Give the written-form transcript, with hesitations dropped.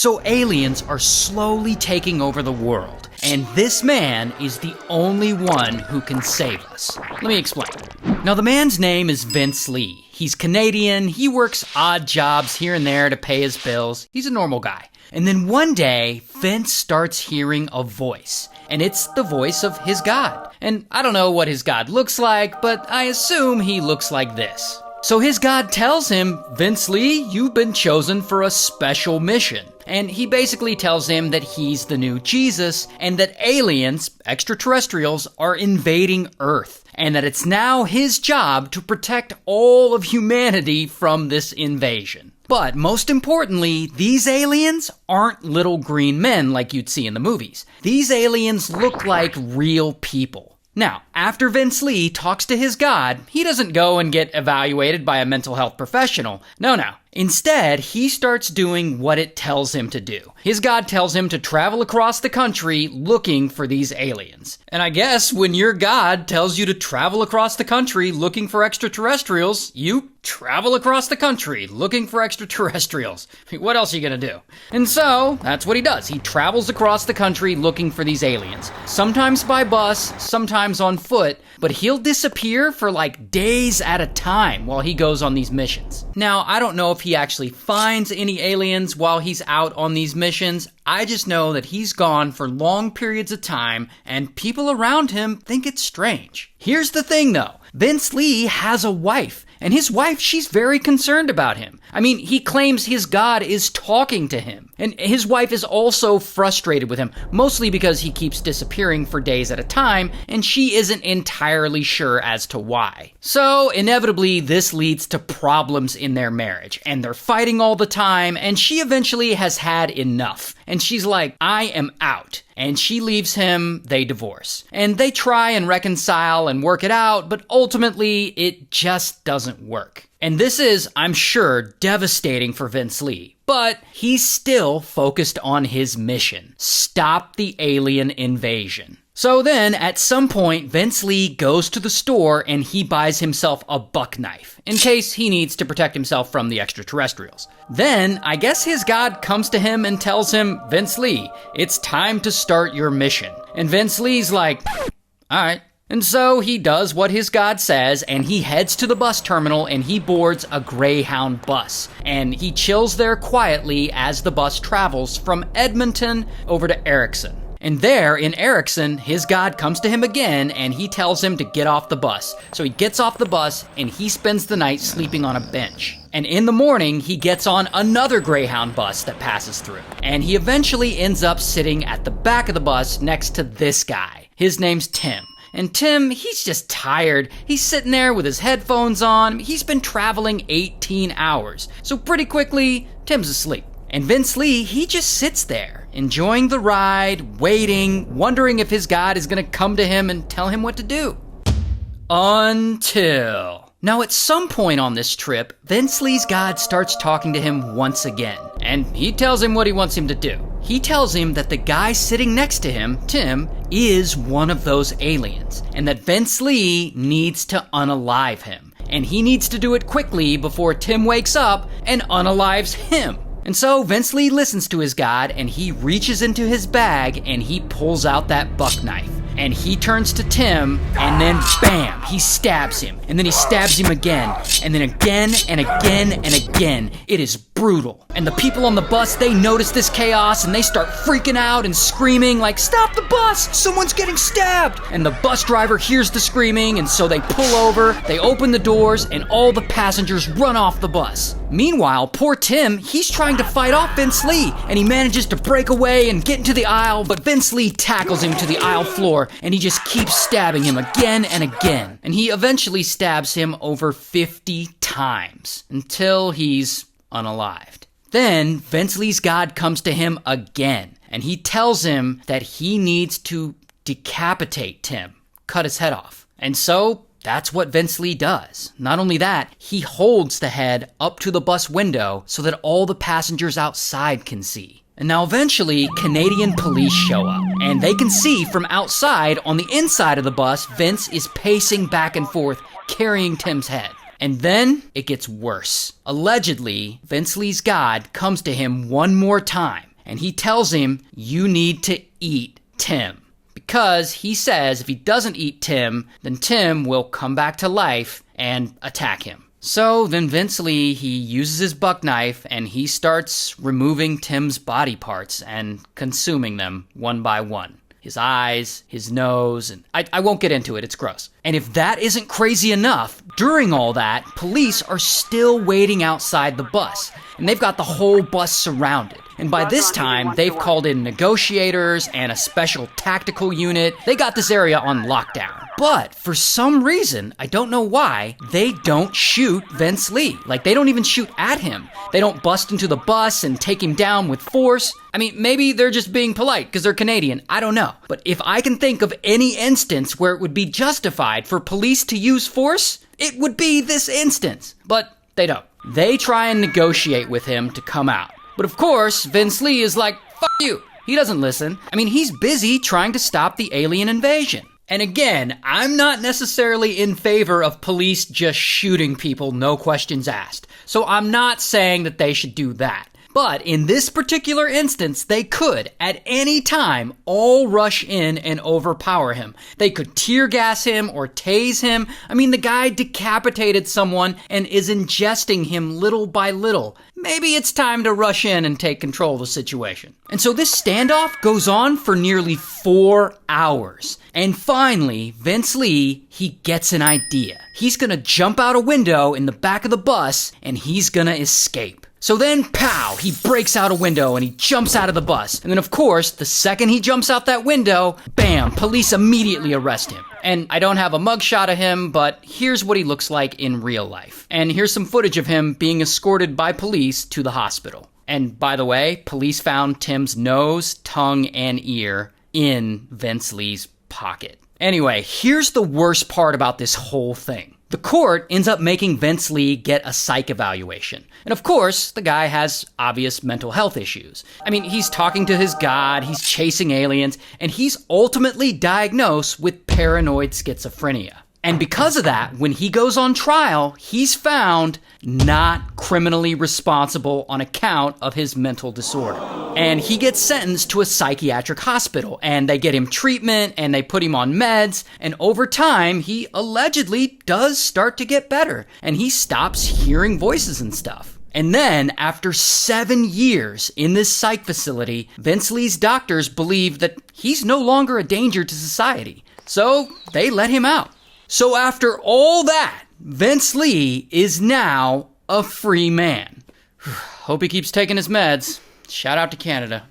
So aliens are slowly taking over the world, and this man is the only one who can save us. Let me explain. Now, the man's name is Vince Lee. He's Canadian, he works odd jobs here and there to pay his bills. He's a normal guy. And then one day, Vince starts hearing a voice, and it's the voice of his God. And I don't know what his God looks like, but I assume he looks like this. So his God tells him, Vince Lee, you've been chosen for a special mission. And he basically tells him that he's the new Jesus, and that aliens, extraterrestrials, are invading Earth, and that it's now his job to protect all of humanity from this invasion. But most importantly, these aliens aren't little green men like you'd see in the movies. These aliens look like real people. Now, after Vince Lee talks to his God, he doesn't go and get evaluated by a mental health professional. No. Instead, he starts doing what it tells him to do. His God tells him to travel across the country looking for these aliens. And I guess when your God tells you to travel across the country looking for extraterrestrials, you travel across the country looking for extraterrestrials. What else are you gonna do? And so, that's what he does. He travels across the country looking for these aliens. Sometimes by bus, sometimes on foot, but he'll disappear for like days at a time while he goes on these missions. Now, I don't know if he actually finds any aliens while he's out on these missions. I just know that he's gone for long periods of time, and people around him think it's strange. Here's the thing though, Vince Lee has a wife, and his wife, she's very concerned about him. I mean, he claims his God is talking to him, and his wife is also frustrated with him, mostly because he keeps disappearing for days at a time, and she isn't entirely sure as to why. So, inevitably, this leads to problems in their marriage, and they're fighting all the time, and she eventually has had enough. And she's like, I am out. And she leaves him, they divorce. And they try and reconcile and work it out, but ultimately, it just doesn't work. And this is, I'm sure, devastating for Vince Lee. But he's still focused on his mission. Stop the alien invasion. So then, at some point, Vince Lee goes to the store and he buys himself a buck knife, in case he needs to protect himself from the extraterrestrials. Then, I guess his God comes to him and tells him, Vince Lee, it's time to start your mission. And Vince Lee's like, alright. And so he does what his God says, and he heads to the bus terminal and he boards a Greyhound bus. And he chills there quietly as the bus travels from Edmonton over to Erickson. And there, in Erickson, his God comes to him again, and he tells him to get off the bus. So he gets off the bus, and he spends the night sleeping on a bench. And in the morning, he gets on another Greyhound bus that passes through. And he eventually ends up sitting at the back of the bus next to this guy. His name's Tim. And Tim, he's just tired. He's sitting there with his headphones on. He's been traveling 18 hours. So pretty quickly, Tim's asleep. And Vince Lee, he just sits there, enjoying the ride, waiting, wondering if his God is going to come to him and tell him what to do. Until... Now, at some point on this trip, Vince Lee's God starts talking to him once again, and he tells him what he wants him to do. He tells him that the guy sitting next to him, Tim, is one of those aliens, and that Vince Lee needs to unalive him. And he needs to do it quickly before Tim wakes up and unalives him. And so Vince Lee listens to his God, and he reaches into his bag and he pulls out that buck knife. And he turns to Tim, and then bam, he stabs him. And then he stabs him again, and then again and again and again. It is brutal. And the people on the bus, they notice this chaos, and they start freaking out and screaming like, stop the bus, someone's getting stabbed. And the bus driver hears the screaming, and so they pull over, they open the doors, and all the passengers run off the bus. Meanwhile, poor Tim, he's trying to fight off Vince Lee, and he manages to break away and get into the aisle, but Vince Lee tackles him to the aisle floor, and he just keeps stabbing him again and again. And he eventually stabs him over 50 times, until he's unalived. Then, Vince Lee's God comes to him again, and he tells him that he needs to decapitate Tim, cut his head off. And so, that's what Vince Lee does. Not only that, he holds the head up to the bus window so that all the passengers outside can see. And now eventually, Canadian police show up, and they can see from outside on the inside of the bus, Vince is pacing back and forth, carrying Tim's head. And then it gets worse. Allegedly, Vince Lee's God comes to him one more time, and he tells him, you need to eat Tim. Because he says if he doesn't eat Tim, then Tim will come back to life and attack him. So then Vince Lee, he uses his buck knife and he starts removing Tim's body parts and consuming them one by one. His eyes, his nose, and I won't get into it, it's gross. And if that isn't crazy enough, during all that, police are still waiting outside the bus. And they've got the whole bus surrounded. And by this time, they've called in negotiators and a special tactical unit. They got this area on lockdown. But for some reason, I don't know why, they don't shoot Vince Lee. Like, they don't even shoot at him. They don't bust into the bus and take him down with force. I mean, maybe they're just being polite because they're Canadian. I don't know. But if I can think of any instance where it would be justified for police to use force, it would be this instance. But they don't. They try and negotiate with him to come out. But of course, Vince Lee is like, fuck you. He doesn't listen. I mean, he's busy trying to stop the alien invasion. And again, I'm not necessarily in favor of police just shooting people, no questions asked. So I'm not saying that they should do that. But in this particular instance, they could, at any time, all rush in and overpower him. They could tear gas him or tase him. I mean, the guy decapitated someone and is ingesting him little by little. Maybe it's time to rush in and take control of the situation. And so this standoff goes on for nearly 4 hours. And finally, Vince Lee, he gets an idea. He's gonna jump out a window in the back of the bus and he's gonna escape. So then, pow, he breaks out a window and he jumps out of the bus. And then, of course, the second he jumps out that window, bam, police immediately arrest him. And I don't have a mugshot of him, but here's what he looks like in real life. And here's some footage of him being escorted by police to the hospital. And by the way, police found Tim's nose, tongue, and ear in Vince Lee's pocket. Anyway, here's the worst part about this whole thing. The court ends up making Vince Lee get a psych evaluation. And of course, the guy has obvious mental health issues. I mean, he's talking to his god, he's chasing aliens, and he's ultimately diagnosed with paranoid schizophrenia. And because of that, when he goes on trial, he's found not criminally responsible on account of his mental disorder. And he gets sentenced to a psychiatric hospital, and they get him treatment, and they put him on meds, and over time, he allegedly does start to get better, and he stops hearing voices and stuff. And then, after 7 years in this psych facility, Vince Lee's doctors believe that he's no longer a danger to society. So, they let him out. So after all that, Vince Lee is now a free man. Hope he keeps taking his meds. Shout out to Canada.